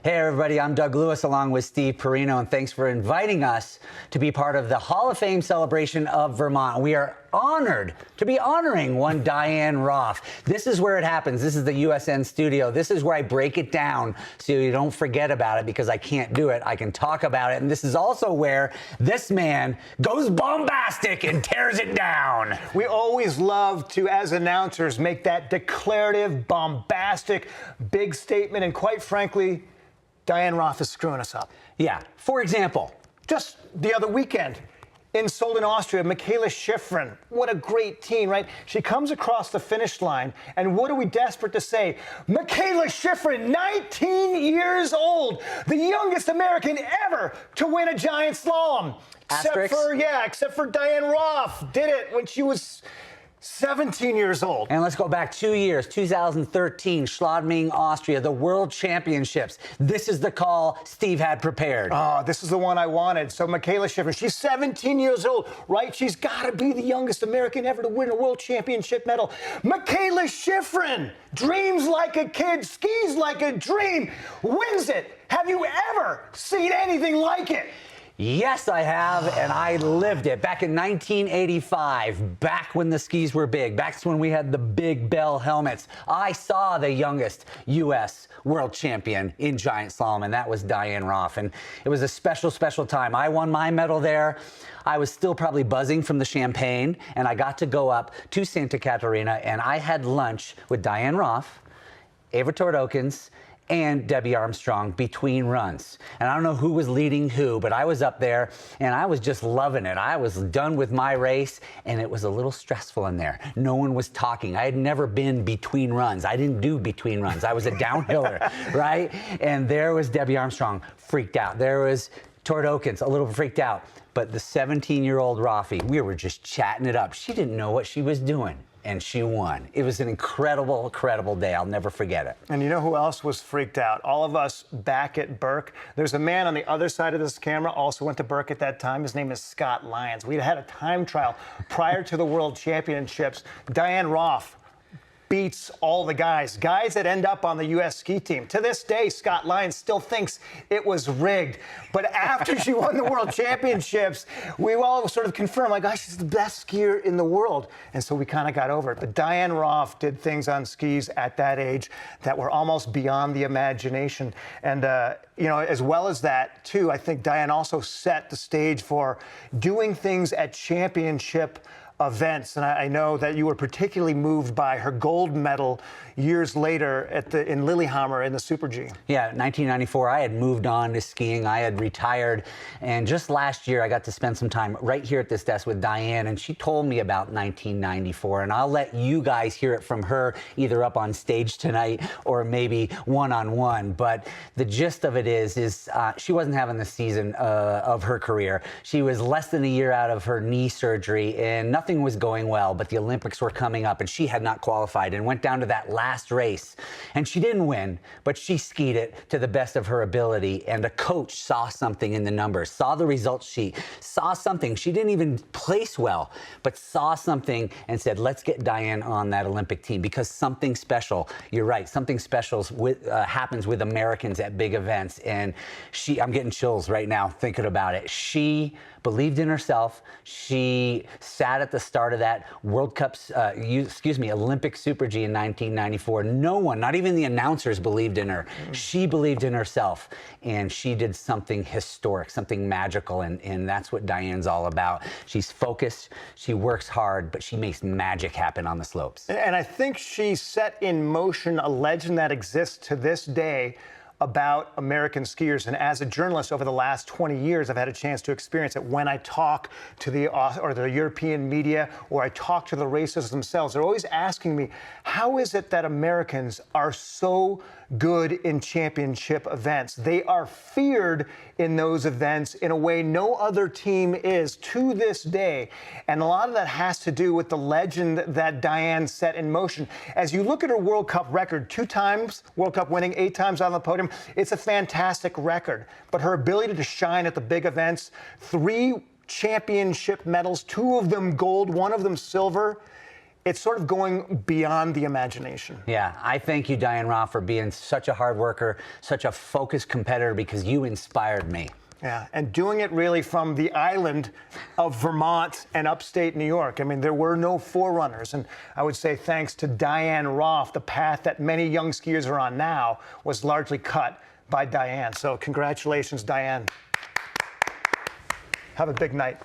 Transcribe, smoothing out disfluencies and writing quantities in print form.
Hey everybody, I'm Doug Lewis along with Steve Pino, and thanks for inviting us to be part of the Hall of Fame celebration of Vermont. We are honored to be honoring one Diann Roffe. This is where it happens. This is the USN studio. This is where I break it down so you don't forget about it, because I can't do it. I can talk about it. And this is also where this man goes bombastic and tears it down. We always love to, as announcers, make that declarative, bombastic, big statement. And quite frankly, Diann Roffe is screwing us up. Yeah. For example, just the other weekend in Solden, Austria, Mikaela Shiffrin. What a great teen, right? She comes across the finish line, and what are we desperate to say? Mikaela Shiffrin, 19 years old, the youngest American ever to win a giant slalom. Asterix. Except for Diann Roffe. Did it when she was 17 years old. And let's go back 2 years, 2013, Schladming, Austria, the World Championships. This is the call Steve had prepared. Oh, this is the one I wanted. So Mikaela Shiffrin, she's 17 years old, right? She's got to be the youngest American ever to win a World Championship medal. Mikaela Shiffrin dreams like a kid, skis like a dream, wins it. Have you ever seen anything like it? Yes, I have, and I lived it. Back in 1985, back when the skis were big, back when we had the big bell helmets, I saw the youngest U.S. world champion in giant slalom, and that was Diann Roffe. And it was a special, special time. I won my medal there. I was still probably buzzing from the champagne, and I got to go up to Santa Catarina, and I had lunch with Diann Roffe, Eva Tordokens, and Debbie Armstrong between runs. And I don't know who was leading who, but I was up there and I was just loving it. I was done with my race and it was a little stressful in there. No one was talking. I had never been between runs. I didn't do between runs. I was a downhiller, right? And there was Debbie Armstrong, freaked out. There was Tordokens, a little freaked out. But the 17-year-old Roffe, we were just chatting it up. She didn't know what she was doing, and she won. It was an incredible, incredible day. I'll never forget it. And you know who else was freaked out? All of us back at Burke. There's a man on the other side of this camera, also went to Burke at that time. His name is Scott Lyons. We had a time trial prior to the World Championships. Diann Roffe beats all the guys that end up on the U.S. ski team. To this day, Scott Lyons still thinks it was rigged. But after she won the World Championships, we all sort of confirmed, like, gosh, she's the best skier in the world. And so we kind of got over it. But Diann Roffe did things on skis at that age that were almost beyond the imagination. And, you know, as well as that, too, I think Diann also set the stage for doing things at championship events. And I know that you were particularly moved by her gold medal years later in Lillehammer in the Super G. Yeah, 1994, I had moved on to skiing. I had retired. And just last year, I got to spend some time right here at this desk with Diann, and she told me about 1994. And I'll let you guys hear it from her, either up on stage tonight or maybe one-on-one. But the gist of it is she wasn't having the season of her career. She was less than a year out of her knee surgery, and nothing was going well, but the Olympics were coming up, and she had not qualified and went down to that last race. And she didn't win, but she skied it to the best of her ability. And a coach saw something in the numbers, saw the results sheet, saw something. She didn't even place well, but saw something and said, let's get Diann on that Olympic team, because something special, you're right, something special happens with Americans at big events. And I'm getting chills right now thinking about it. She believed in herself. She sat at the start of that Olympic Super G in 1994. No one, not even the announcers, believed in her. She believed in herself, and she did something historic, something magical, and that's what Diann's all about. She's focused, she works hard, but she makes magic happen on the slopes. And I think she set in motion a legend that exists to this day about American skiers. And as a journalist over the last 20 years, I've had a chance to experience it. When I talk to the European media, or I talk to the racers themselves, they're always asking me, how is it that Americans are so good in championship events? They are feared in those events in a way no other team is to this day. And a lot of that has to do with the legend that Diann set in motion. As you look at her World Cup record, 2 times World Cup winning, 8 times on the podium, it's a fantastic record. But her ability to shine at the big events, 3 championship medals, 2 of them gold, 1 of them silver, it's sort of going beyond the imagination. Yeah, I thank you, Diann Roffe, for being such a hard worker, such a focused competitor, because you inspired me. Yeah, and doing it really from the island of Vermont and upstate New York. I mean, there were no forerunners. And I would say thanks to Diann Roffe, the path that many young skiers are on now was largely cut by Diann. So congratulations, Diann. Have a big night.